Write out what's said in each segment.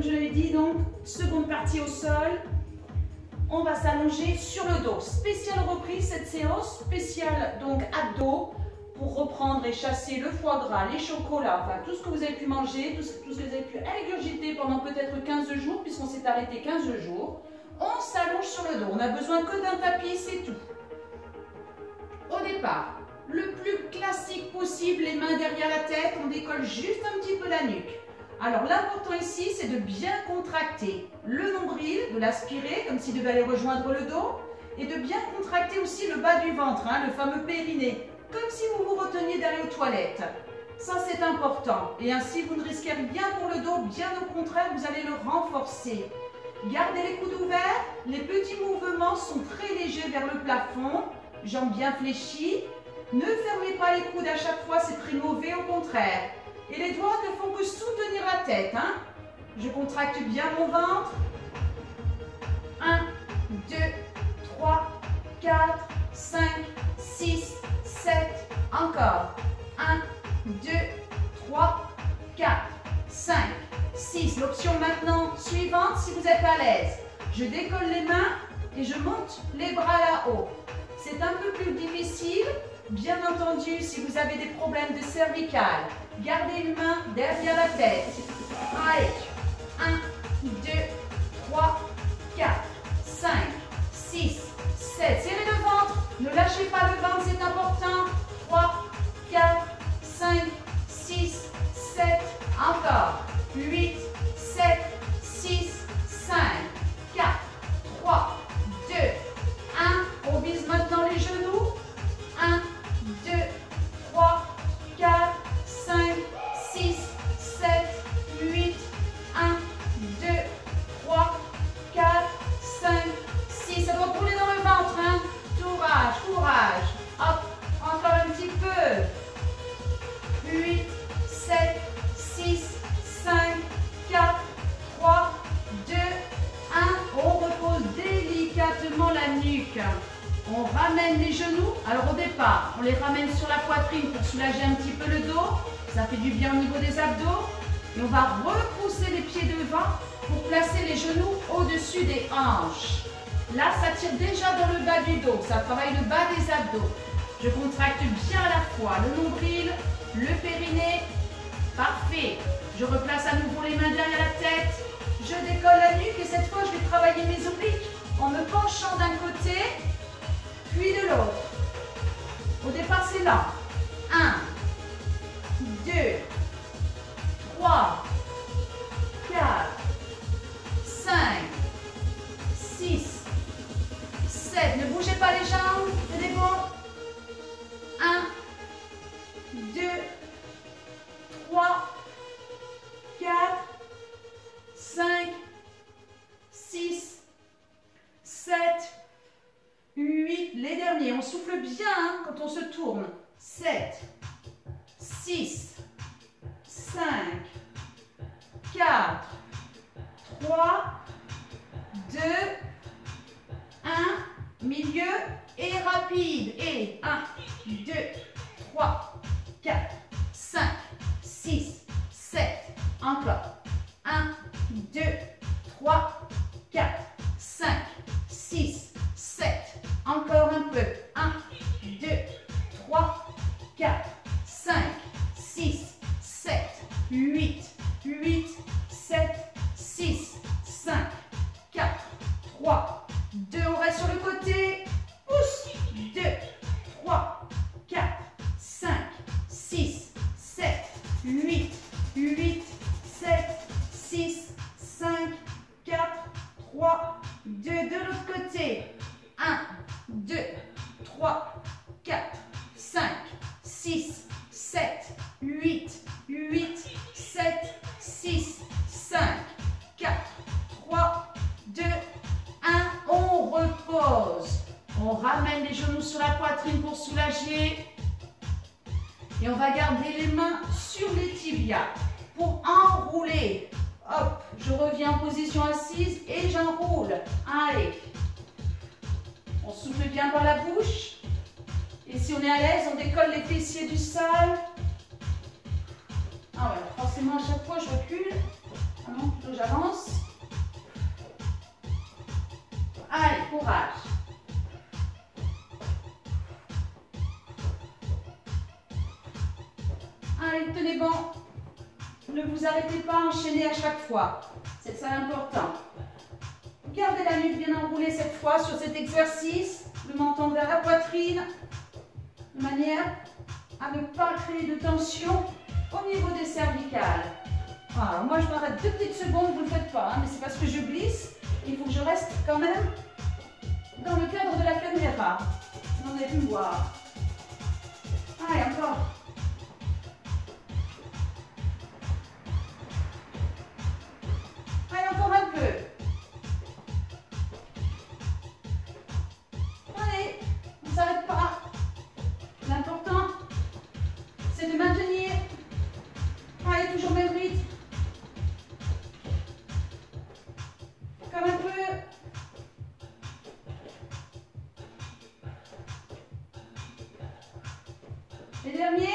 comme je l'ai dit, donc, seconde partie au sol. On va s'allonger sur le dos. Spéciale reprise cette séance, spéciale donc abdos pour reprendre et chasser le foie gras, les chocolats, enfin tout ce que vous avez pu manger, tout ce que vous avez pu ingurgiter pendant peut-être 15 jours, puisqu'on s'est arrêté 15 jours. On s'allonge sur le dos. On n'a besoin que d'un tapis, c'est tout. Au départ, le plus classique possible, les mains derrière la tête, on décolle juste un petit peu la nuque. Alors l'important ici, c'est de bien contracter le nombril, de l'aspirer comme s'il devait aller rejoindre le dos, et de bien contracter aussi le bas du ventre, hein, le fameux périnée, comme si vous vous reteniez d'aller aux toilettes. Ça c'est important, et ainsi vous ne risquez rien pour le dos, bien au contraire, vous allez le renforcer. Gardez les coudes ouverts, les petits mouvements sont très légers vers le plafond, jambes bien fléchies. Ne fermez pas les coudes à chaque fois, c'est très mauvais, au contraire. Et les doigts ne font que soutenir la tête. Hein. Je contracte bien mon ventre. 1, 2, 3, 4, 5, 6, 7. Encore. 1, 2, 3, 4, 5, 6. L'option maintenant suivante, si vous êtes à l'aise. Je décolle les mains et je monte les bras là-haut. C'est un peu plus difficile. Bien entendu, si vous avez des problèmes de cervicales, gardez une main derrière la tête. Allez, 1, 2, 3, 4, 5, 6, 7. Serrez le ventre, ne lâchez pas le ventre, c'est important. 3, 4, 5, 6, 7. Encore. 8, 7, 6, 5, 4, 3, 2, 1. On vise maintenant les genoux. 1, 2, 3, 4, 5, 6, 7, 8, 1, 2, 3, 4, 5, 6. Ça doit rouler dans le ventre, hein. Courage, courage. Hop, encore un petit peu. 8, 7, 6, 5, 4, 3, 2, 1. On repose délicatement la nuque. On ramène les genoux. Alors au départ, on les ramène sur la poitrine pour soulager un petit peu le dos. Ça fait du bien au niveau des abdos. Et on va repousser les pieds devant pour placer les genoux au-dessus des hanches. Là, ça tire déjà dans le bas du dos. Ça travaille le bas des abdos. Je contracte bien à la fois le nombril, le périnée. Parfait. Je replace à nouveau les mains derrière la tête. Je décolle la nuque et cette fois, je vais travailler mes obliques en me penchant d'un côté puis de l'autre. Au départ, c'est là. 1, 2, 3, 4, 5, 6, 7. Ne bougez pas les jambes, c'est bon. 1, 2, 3, 4, 5, 6, 7, 8, les derniers, on souffle bien hein, quand on se tourne. 7, 6, 5, 4, 3, 2, 1, milieu et rapide. Et 1, 2, 3, 4, 5, 6, 7, encore. 1, 2, 3, 4, 5, 6, 7. Encore un peu. 1, 2, 3, 4, 5, 6, 7, 8, 8, 7, 6, 5, 4, 3, 2. On reste sur le côté. Pousse. 2, 3, 4, 5, 6, 7, 8, 8, 7, 6, 5, 4, 3, 2. De l'autre côté. 1, 2, 3, 4, 5, 6, 7, 8, 8, 7, 6, 5, 4, 3, 2, 1. On repose. On ramène les genoux sur la poitrine pour soulager. Et on va garder les mains sur les tibias pour enrouler. Hop, je reviens en position assise et j'enroule. Allez. On souffle bien par la bouche. Et si on est à l'aise, on décolle les fessiers du sol. Ah ouais, forcément à chaque fois je recule. Ah non, plutôt j'avance. courage. Allez, tenez bon. Ne vous arrêtez pas, enchaînez à chaque fois. C'est ça l'important. Gardez la nuque bien enroulée cette fois sur cet exercice. Le menton vers la poitrine. De manière à ne pas créer de tension au niveau des cervicales. Alors, moi, je m'arrête 2 petites secondes, vous ne le faites pas, hein, mais c'est parce que je glisse. Il faut que je reste quand même dans le cadre de la caméra. Vous avez pu me voir. Allez, encore. Allez, encore un peu. Allez, on ne s'arrête pas. L'important, c'est de maintenir. Allez, toujours même rythme. Comme un peu. Les derniers.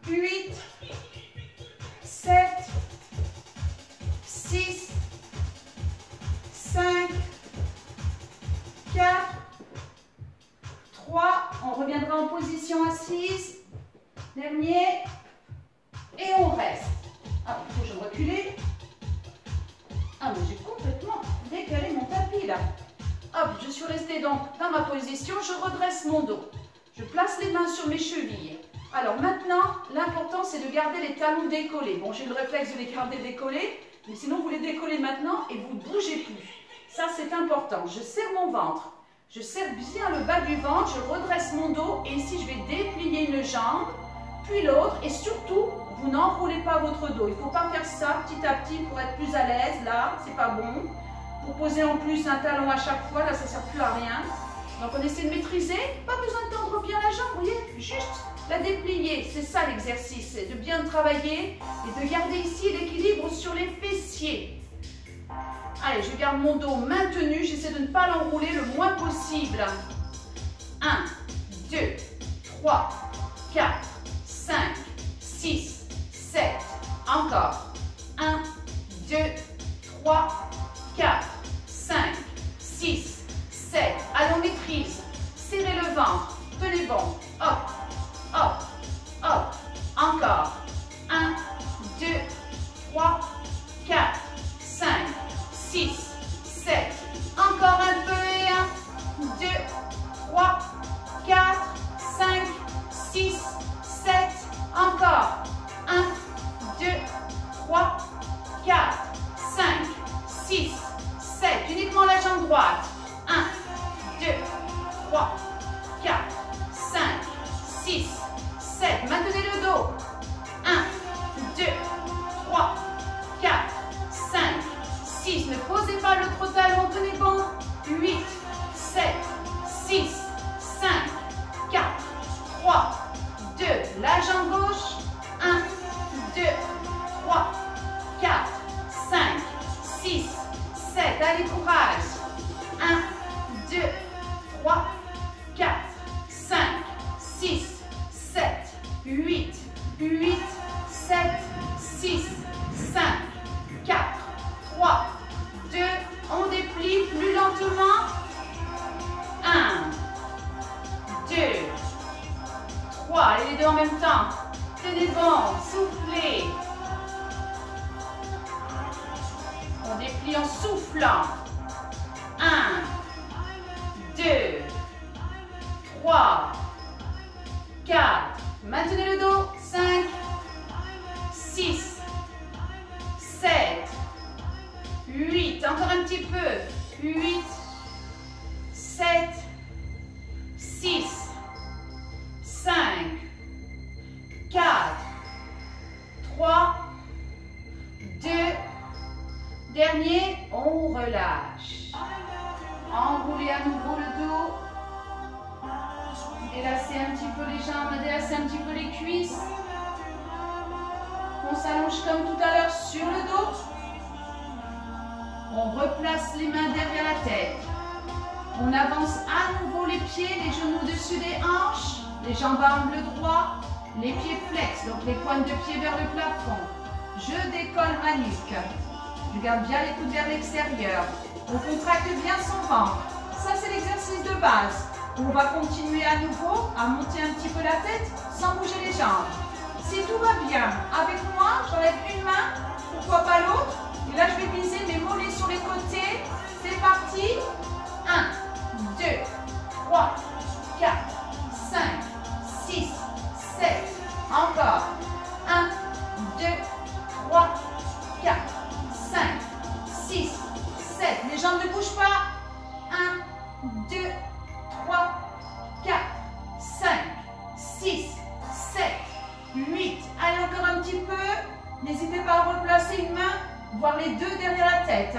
8, 7, 6, 5, 4, 3. On reviendra en position assise. Dernier. Et on reste. Ah, il faut que je reculer. Ah, mais j'ai complètement décalé mon tapis là. Hop, je suis restée donc dans ma position. Je redresse mon dos. Je place les mains sur mes chevilles. Alors maintenant, l'important c'est de garder les talons décollés. Bon, j'ai le réflexe de les garder décollés, mais sinon vous les décollez maintenant et vous ne bougez plus. Ça c'est important. Je serre mon ventre. Je serre bien le bas du ventre, je redresse mon dos et ici je vais déplier une jambe, puis l'autre et surtout, vous n'enroulez pas votre dos. Il ne faut pas faire ça petit à petit pour être plus à l'aise. Là, c'est pas bon. Pour poser en plus un talon à chaque fois, là ça ne sert plus à rien. Donc on essaie de maîtriser. Pas besoin de tendre bien la jambe, vous voyez, juste la déplier. C'est ça l'exercice, c'est de bien travailler et de garder ici l'équilibre sur les fessiers. Allez, je garde mon dos maintenu. J'essaie de ne pas l'enrouler le moins possible. 1, 2, 3, 4, 5, 6, 7. Encore. 1, 2, 3, 4, 5, 6, 7. Allez, on maîtrise. Serrez le ventre. Tenez bon. Hop, hop, hop. Encore. 1, 2, 3, 4, 5, 6, 7. Encore un peu et 1, 2, 3, 4, 5, 6, 7. Encore. 1, 2, 3, 4, 5, 6, 7. Uniquement la jambe droite. 1, 2, 3, 4, 5, 6, 7. Maintenez le dos. 1, 2, 3, 4, 5, 6. Ne posez pas l'autre talon. Tenez bon. 8, 7, 6, 5, 4, 3, 2. La jambe gauche. 1, 2, 3, 4, 5, 6, 7. Allez, courage. 1, 2, 3, 4, 5, 6, 7, 8, 8, 7, 6, 5, 4, 3, 2. On déplie plus lentement. 1, 2, 3. Allez, les deux en même temps. Tenez bon, soufflez. On déplie en soufflant. 1, 2, 3, 4. Maintenez le dos. 5, 6, 7, 8. Encore un petit peu. 8, 7, 6, 5, 4, 3, 2. Dernier, on relâche. Enroulez à nouveau le dos. Délassez un petit peu les jambes, délassez un petit peu les cuisses. On s'allonge comme tout à l'heure sur le dos. On replace les mains derrière la tête. On avance à nouveau les pieds, les genoux au-dessus des hanches, les jambes à angle droit, les pieds flex, donc les pointes de pied vers le plafond. Je décolle ma nuque. Je garde bien les coudes vers l'extérieur. On contracte bien son ventre. Ça, c'est l'exercice de base. On va continuer à nouveau à monter un petit peu la tête sans bouger les jambes. Si tout va bien, avec moi, j'enlève une main, pourquoi pas l'autre. Et là, je vais viser mes mollets sur les côtés. C'est parti. 1, 2, 3, 4, 5, 6, 7. Encore. 1, 2, 3, 4, 5, 6, 7. Les jambes ne bougent pas. 1, 2, 3, 4, 5, 6, 7, 8. Allez, encore un petit peu. N'hésitez pas à replacer une main, voire les deux derrière la tête.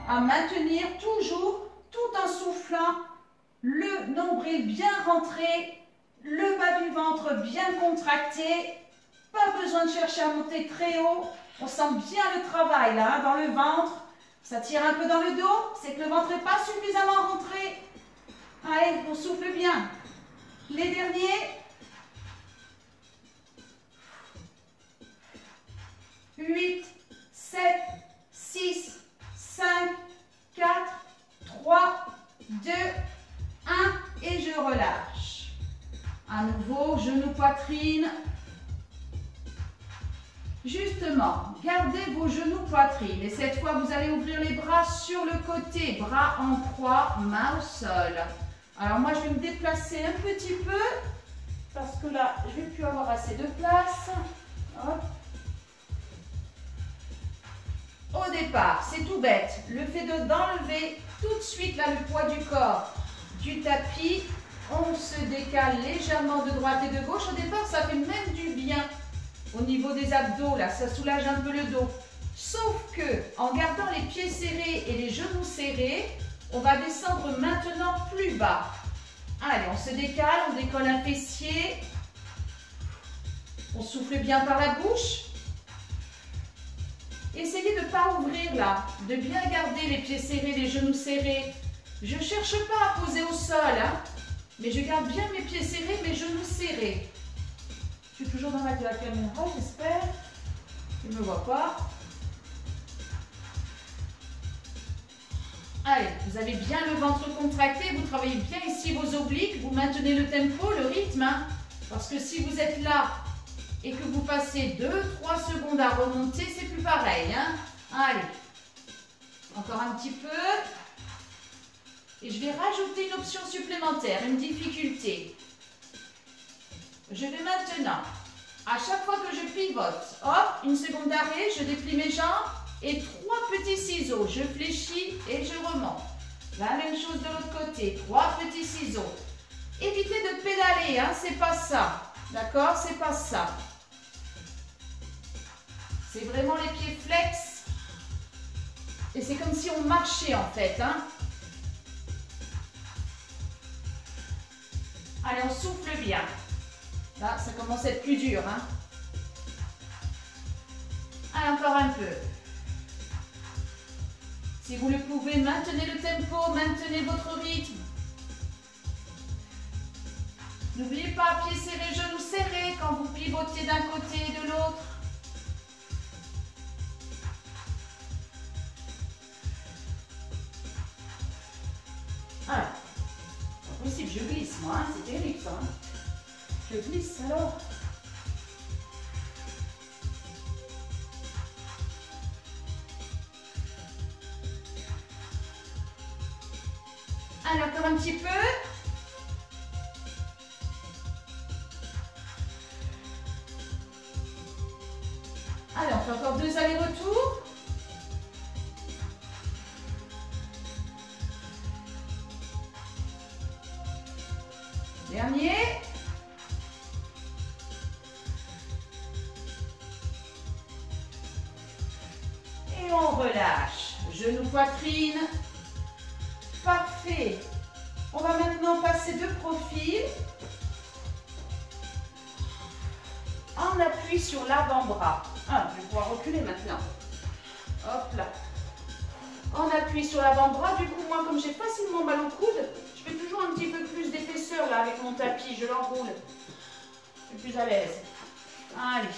À maintenir toujours, tout en soufflant, le nombril bien rentré, le bas du ventre bien contracté. Pas besoin de chercher à monter très haut. On sent bien le travail là, dans le ventre. Ça tire un peu dans le dos, c'est que le ventre n'est pas suffisamment rentré. Allez, on souffle bien. Les derniers. 8, 7, 6, 5, 4, 3, 2, 1 et je relâche. À nouveau, genou, poitrine. Justement, gardez vos genoux, poitrine. Et cette fois, vous allez ouvrir les bras sur le côté. Bras en croix, main au sol. Alors moi, je vais me déplacer un petit peu parce que là, je ne vais plus avoir assez de place. Hop. Au départ, c'est tout bête. Le fait d'enlever tout de suite là, le poids du corps du tapis. On se décale légèrement de droite et de gauche. Au départ, ça fait même du bien. Au niveau des abdos, là, ça soulage un peu le dos. Sauf que, en gardant les pieds serrés et les genoux serrés, on va descendre maintenant plus bas. Allez, on se décale, on décolle un fessier. On souffle bien par la bouche. Essayez de ne pas ouvrir là, de bien garder les pieds serrés, les genoux serrés. Je ne cherche pas à poser au sol, mais je garde bien mes pieds serrés, mes genoux serrés. Je suis toujours dans la caméra, j'espère. Il ne me voit pas. Allez, vous avez bien le ventre contracté, vous travaillez bien ici vos obliques, vous maintenez le tempo, le rythme. Parce que si vous êtes là et que vous passez 2-3 secondes à remonter, c'est plus pareil. Allez, encore un petit peu. Et je vais rajouter une option supplémentaire, une difficulté. Je vais maintenant, à chaque fois que je pivote, hop, une seconde d'arrêt, je déplie mes jambes et 3 petits ciseaux. Je fléchis et je remonte. La même chose de l'autre côté, 3 petits ciseaux. Évitez de pédaler, c'est pas ça. D'accord? C'est pas ça. C'est vraiment les pieds flex. Et c'est comme si on marchait en fait. Allez, on souffle bien. Là, ça commence à être plus dur. Allez, encore un peu. Si vous le pouvez, maintenez le tempo, maintenez votre rythme. N'oubliez pas, pieds serrés, genoux serrés quand vous pivotez d'un côté et de l'autre. Alors, pas possible, je glisse moi, c'est terrible ça. Je glisse alors. Allez, encore un petit peu. Allez, on fait encore 2 allers-retours. Dernier. Et on relâche. Genou, poitrine. Parfait. On va maintenant passer de profil. En appui sur l'avant-bras. Je vais pouvoir reculer maintenant. Hop là. En appui sur l'avant-bras. Du coup, moi, comme j'ai facilement mal au coude, je fais toujours un petit peu plus d'épaisseur là avec mon tapis. Je l'enroule. Je suis plus à l'aise. Allez.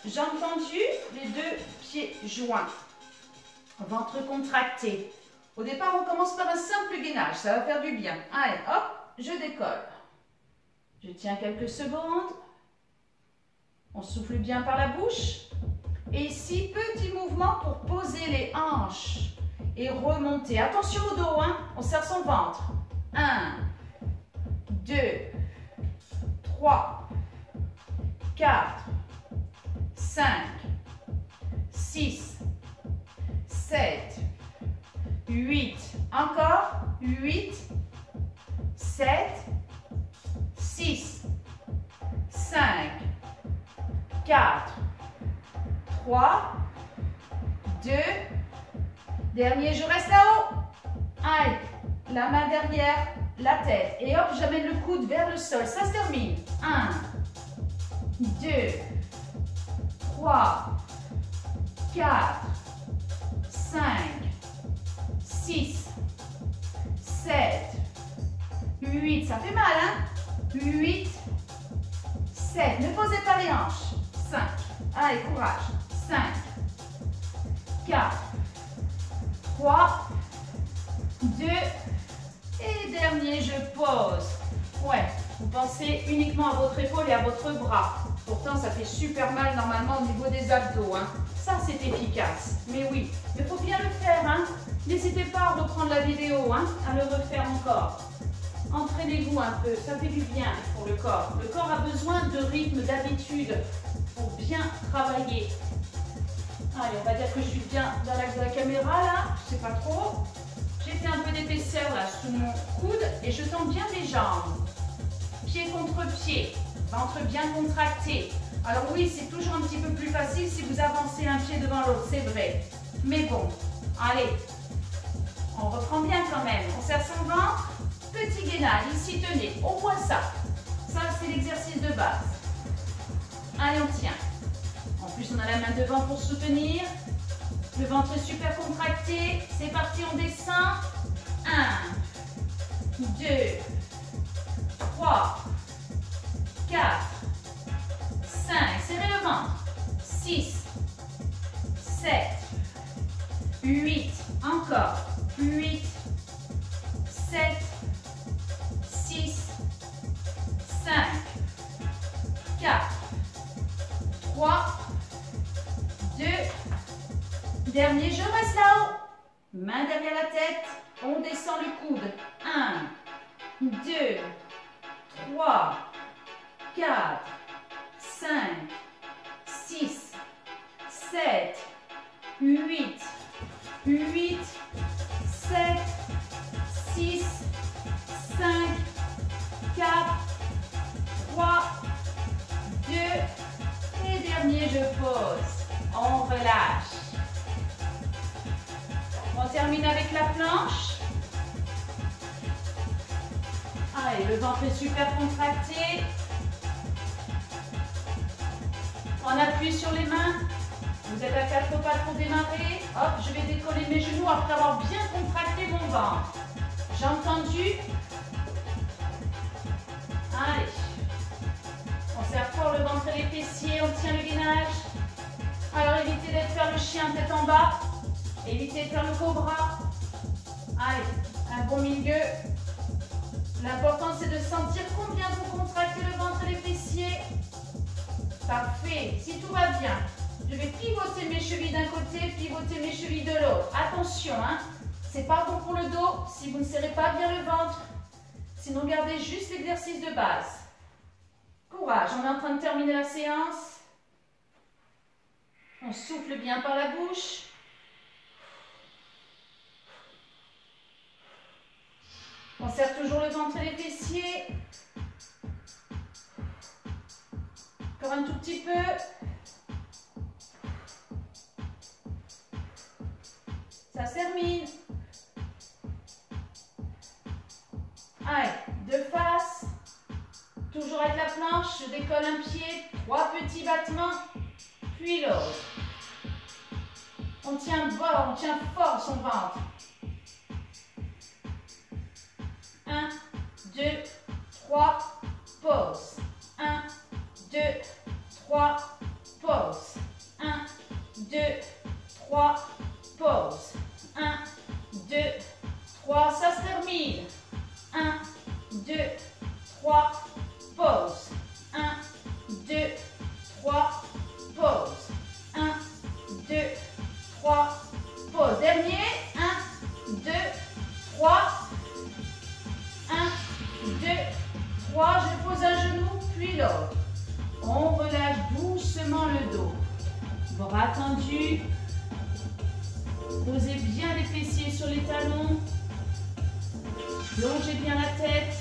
Jambes tendues, les 2 pieds joints. Ventre contracté. Au départ, on commence par un simple gainage. Ça va faire du bien. Allez, hop, je décolle. Je tiens quelques secondes. On souffle bien par la bouche. Et ici, petit mouvement pour poser les hanches et remonter. Attention au dos, hein. On serre son ventre. 1, 2, 3, 4, 5, 6, 7, 8. Encore. 8, 7, 6, 5, 4, 3, 2, dernier, je reste là-haut. Allez, la main derrière la tête. Et hop, j'amène le coude vers le sol. Ça se termine. 1, 2, 3, 4, 5, 6, 7, 8. Ça fait mal, hein? 8, 7. Ne posez pas les hanches. 5. Allez, courage. 5, 4, 3, 2, et dernier, je pose. Ouais, vous pensez uniquement à votre épaule et à votre bras. Pourtant, ça fait super mal normalement au niveau des abdos. Hein. Ça, c'est efficace. Mais oui, il faut bien le faire. Hein. N'hésitez pas à reprendre la vidéo, hein, à le refaire encore. Entraînez-vous un peu, ça fait du bien pour le corps. Le corps a besoin de rythme, d'habitude pour bien travailler. Allez, on va dire que je suis bien dans l'axe de la caméra là, je sais pas trop. J'ai fait un peu d'épaisseur là sous mon coude et je tends bien les jambes. Pied contre pied, ventre bien contracté. Alors oui, c'est toujours un petit peu plus facile si vous avancez un pied devant l'autre, c'est vrai. Mais bon, allez, on reprend bien quand même. On serre son ventre, petit gainage, ici tenez, au moins ça. Ça c'est l'exercice de base. Allez, on tient. En plus, on a la main devant pour soutenir. Le ventre est super contracté. C'est parti, on descend. 1, 2, 3, 4, 5. Serrez le ventre. 6, 7, 8. Encore. 8, 7, 6, 5, 4, 3, 2, dernier, je reste là-haut. Main derrière la tête, on descend le coude. 1, 2, 3, 4, 5, 6, 7, 8, 8, 7, 6, 5, 4, 3, 2, et dernier, je pose. On relâche. On termine avec la planche. Allez, le ventre est super contracté. On appuie sur les mains. Vous êtes à 4 pattes pour démarrer. Hop, je vais décoller mes genoux après avoir bien contracté mon ventre. J'ai entendu. Allez. On serre fort le ventre et les fessiers. On tient le gainage. Alors, évitez d'être faire le chien tête en bas. Évitez de faire le cobra. Allez, un bon milieu. L'important, c'est de sentir combien vous contractez le ventre et les fessiers. Parfait. Si tout va bien, je vais pivoter mes chevilles d'un côté, pivoter mes chevilles de l'autre. Attention, hein, c'est pas bon pour le dos si vous ne serrez pas bien le ventre. Sinon, gardez juste l'exercice de base. Courage, on est en train de terminer la séance. On souffle bien par la bouche. On serre toujours le ventre et les fessiers. Encore un tout petit peu. Ça se termine. Allez, de face. Toujours avec la planche, je décolle un pied. 3 petits battements. Puis l'autre. On tient fort, on tient fort son ventre. 1, 2, 3, pause. 1, 2, 3, pause. 1, 2, 3, pause. 1, 2, Bras tendus. Posez bien les fessiers sur les talons. Plongez bien la tête.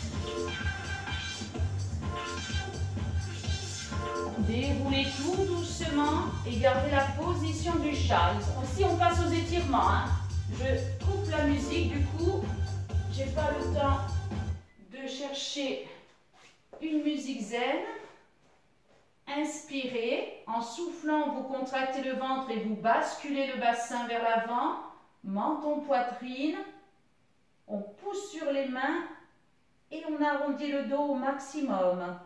Déroulez tout doucement et gardez la position du chat. Si on passe aux étirements, hein. Je coupe la musique, du coup, j'ai pas le temps de chercher une musique zen. Inspirez, en soufflant, vous contractez le ventre et vous basculez le bassin vers l'avant. Menton, poitrine. On pousse sur les mains et on arrondit le dos au maximum.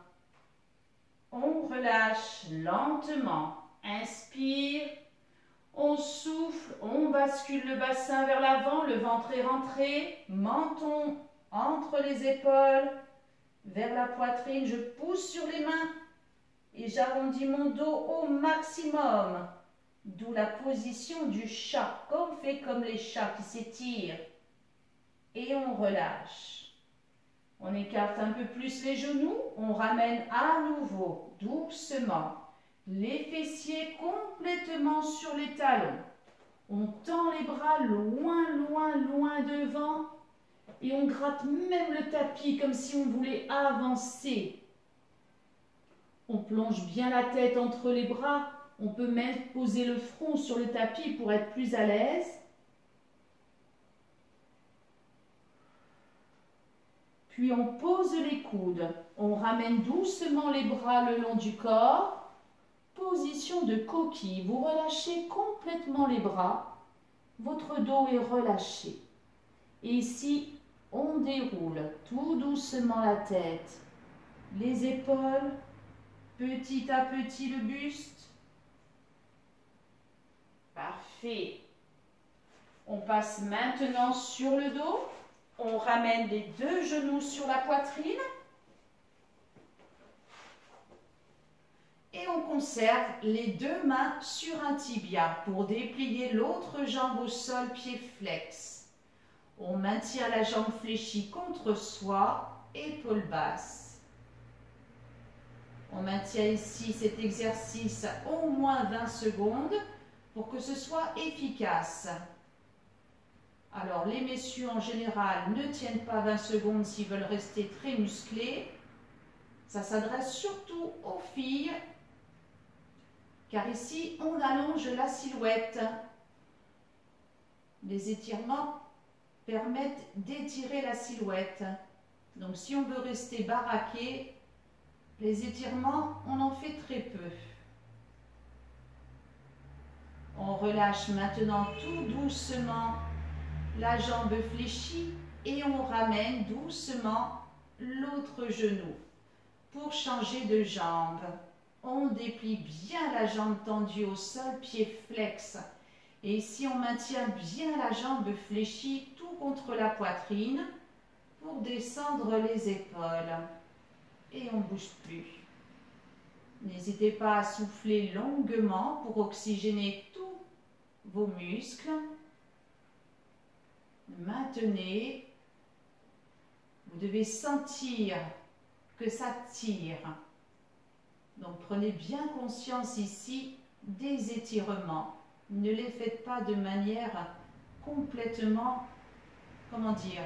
On relâche lentement. Inspire. On souffle, on bascule le bassin vers l'avant, le ventre est rentré, menton entre les épaules, vers la poitrine, je pousse sur les mains et j'arrondis mon dos au maximum. D'où la position du chat, qu'on fait comme les chats qui s'étirent. Et on relâche. On écarte un peu plus les genoux, on ramène à nouveau, doucement. Les fessiers complètement sur les talons. On tend les bras loin, loin, loin devant. Et on gratte même le tapis comme si on voulait avancer. On plonge bien la tête entre les bras. On peut même poser le front sur le tapis pour être plus à l'aise. Puis on pose les coudes. On ramène doucement les bras le long du corps. Position de coquille. Vous relâchez complètement les bras. Votre dos est relâché. Et ici, on déroule tout doucement la tête. Les épaules. Petit à petit le buste. Parfait. On passe maintenant sur le dos. On ramène les deux genoux sur la poitrine. Et on conserve les deux mains sur un tibia pour déplier l'autre jambe au sol, pied flex. On maintient la jambe fléchie contre soi, épaule basse. On maintient ici cet exercice au moins 20 secondes pour que ce soit efficace. Alors les messieurs en général ne tiennent pas 20 secondes s'ils veulent rester très musclés. Ça s'adresse surtout aux filles. Car ici, on allonge la silhouette. Les étirements permettent d'étirer la silhouette. Donc, si on veut rester baraqué, les étirements, on en fait très peu. On relâche maintenant tout doucement la jambe fléchie et on ramène doucement l'autre genou pour changer de jambe. On déplie bien la jambe tendue au sol, pied flex. Et ici, on maintient bien la jambe fléchie tout contre la poitrine pour descendre les épaules. Et on ne bouge plus. N'hésitez pas à souffler longuement pour oxygéner tous vos muscles. Maintenez. Vous devez sentir que ça tire. Donc prenez bien conscience ici des étirements. Ne les faites pas de manière complètement, comment dire,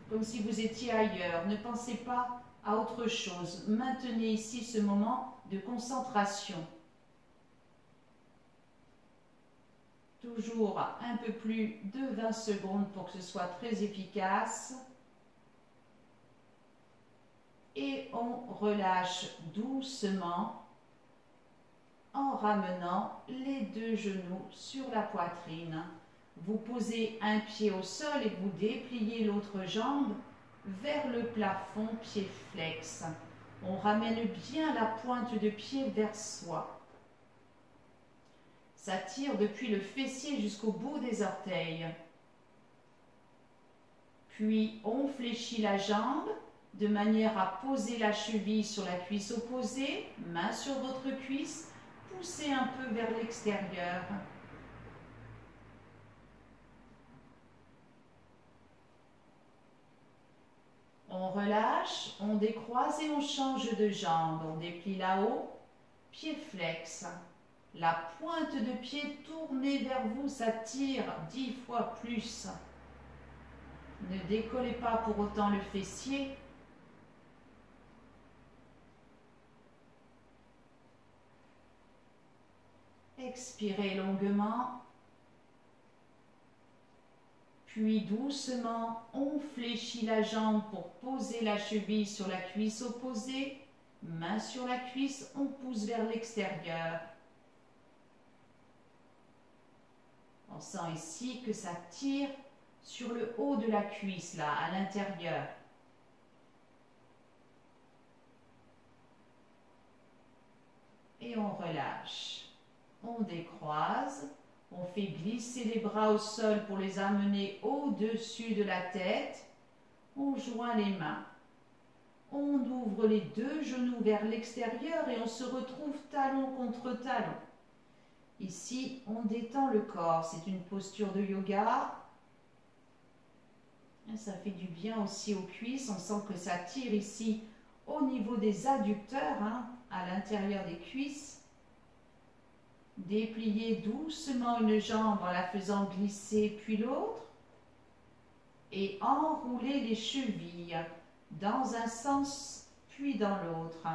comme si vous étiez ailleurs. Ne pensez pas à autre chose. Maintenez ici ce moment de concentration. Toujours un peu plus de 20 secondes pour que ce soit très efficace. Et on relâche doucement en ramenant les deux genoux sur la poitrine. Vous posez un pied au sol et vous dépliez l'autre jambe vers le plafond, pied flex. On ramène bien la pointe de pied vers soi. Ça tire depuis le fessier jusqu'au bout des orteils. Puis on fléchit la jambe de manière à poser la cheville sur la cuisse opposée, main sur votre cuisse, poussez un peu vers l'extérieur. On relâche, on décroise et on change de jambe. On déplie là-haut, pied flex. La pointe de pied tournée vers vous, ça tire 10 fois plus. Ne décollez pas pour autant le fessier. Expirez longuement. Puis doucement, on fléchit la jambe pour poser la cheville sur la cuisse opposée. Main sur la cuisse, on pousse vers l'extérieur. On sent ici que ça tire sur le haut de la cuisse, là, à l'intérieur. Et on relâche. On décroise. On fait glisser les bras au sol pour les amener au-dessus de la tête. On joint les mains. On ouvre les deux genoux vers l'extérieur et on se retrouve talon contre talon. Ici, on détend le corps. C'est une posture de yoga. Ça fait du bien aussi aux cuisses. On sent que ça tire ici au niveau des adducteurs, à l'intérieur des cuisses. Dépliez doucement une jambe en la faisant glisser puis l'autre. Et enroulez les chevilles dans un sens puis dans l'autre.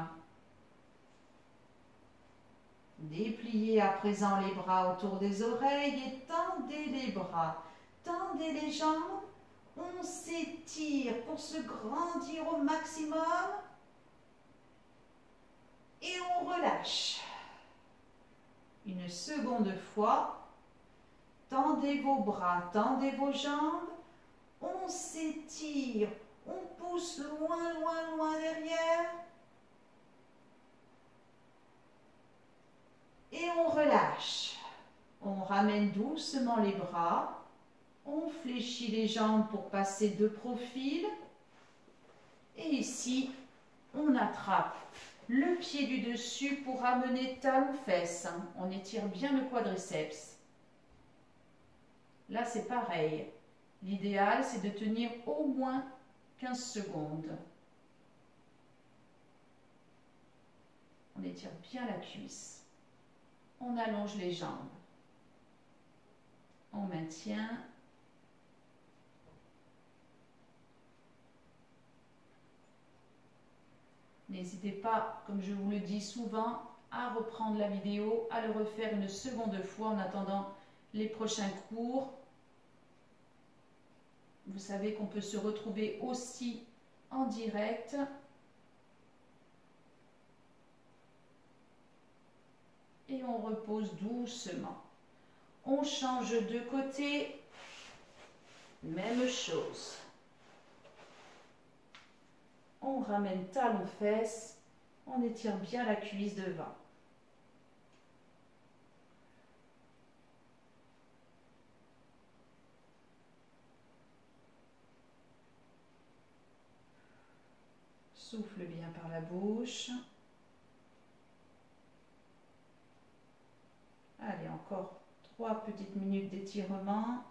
Dépliez à présent les bras autour des oreilles et tendez les bras. Tendez les jambes. On s'étire pour se grandir au maximum. Et on relâche. Une seconde fois. Tendez vos bras, tendez vos jambes. On s'étire. On pousse loin, loin, loin derrière. Et on relâche. On ramène doucement les bras. On fléchit les jambes pour passer de profil. Et ici, on attrape le pied du dessus pour ramener talon-fesse. On étire bien le quadriceps. Là, c'est pareil. L'idéal, c'est de tenir au moins 15 secondes. On étire bien la cuisse. On allonge les jambes. On maintient. N'hésitez pas, comme je vous le dis souvent, à reprendre la vidéo, à le refaire une seconde fois en attendant les prochains cours. Vous savez qu'on peut se retrouver aussi en direct. Et on repose doucement. On change de côté. Même chose. On ramène talon-fesse. On étire bien la cuisse devant. Souffle bien par la bouche. Allez, encore 3 petites minutes d'étirement.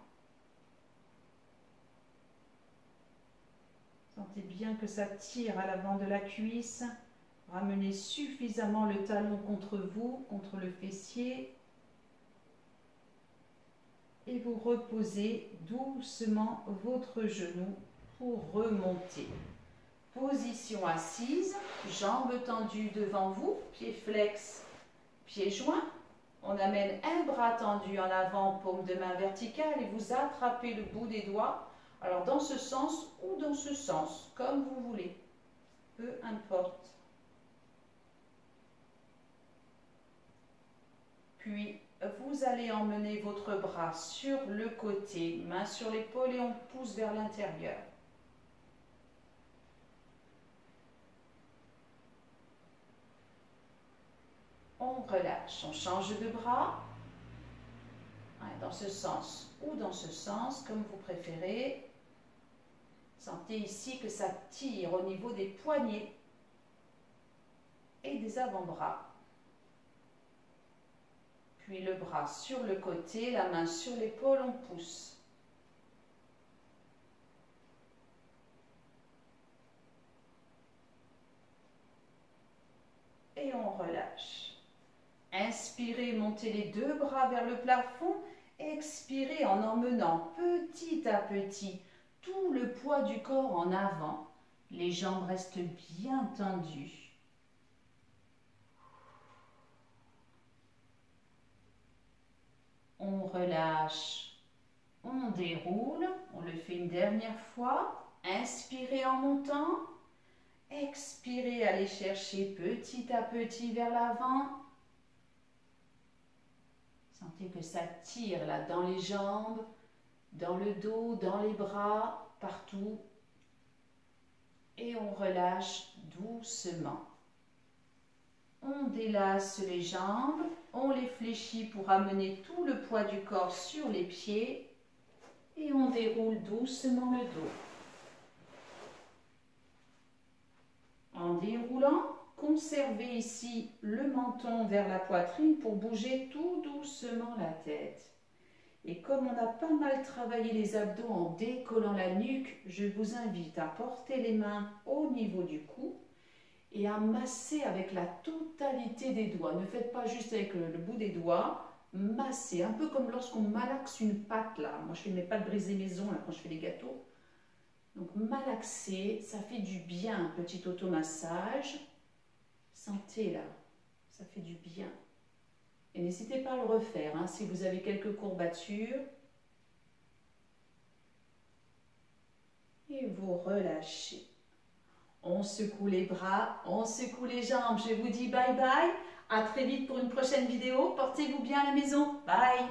Sentez bien que ça tire à l'avant de la cuisse. Ramenez suffisamment le talon contre vous, contre le fessier. Et vous reposez doucement votre genou pour remonter. Position assise, jambes tendues devant vous, pieds flex, pieds joints. On amène un bras tendu en avant, paume de main verticale et vous attrapez le bout des doigts. Alors dans ce sens ou dans ce sens, comme vous voulez, peu importe. Puis vous allez emmener votre bras sur le côté, main sur l'épaule et on pousse vers l'intérieur. On relâche, on change de bras, dans ce sens ou dans ce sens, comme vous préférez. Sentez ici que ça tire au niveau des poignets et des avant-bras. Puis le bras sur le côté, la main sur l'épaule, on pousse. Et on relâche. Inspirez, montez les deux bras vers le plafond. Expirez en emmenant petit à petit tout le poids du corps en avant. Les jambes restent bien tendues. On relâche, on déroule, on le fait une dernière fois. Inspirez en montant. Expirez, allez chercher petit à petit vers l'avant. Sentez que ça tire là dans les jambes, dans le dos, dans les bras, partout. Et on relâche doucement. On délace les jambes, on les fléchit pour amener tout le poids du corps sur les pieds. Et on déroule doucement le dos. En déroulant, conservez ici le menton vers la poitrine pour bouger tout doucement la tête. Et comme on a pas mal travaillé les abdos en décollant la nuque, je vous invite à porter les mains au niveau du cou et à masser avec la totalité des doigts. Ne faites pas juste avec le bout des doigts, massez, un peu comme lorsqu'on malaxe une pâte là. Moi je fais mes pâtes brisées maison là, quand je fais les gâteaux. Donc malaxer, ça fait du bien, petit automassage. Sentez là, ça fait du bien. Et n'hésitez pas à le refaire hein, si vous avez quelques courbatures. Et vous relâchez. On secoue les bras, on secoue les jambes. Je vous dis bye bye. À très vite pour une prochaine vidéo. Portez-vous bien à la maison. Bye.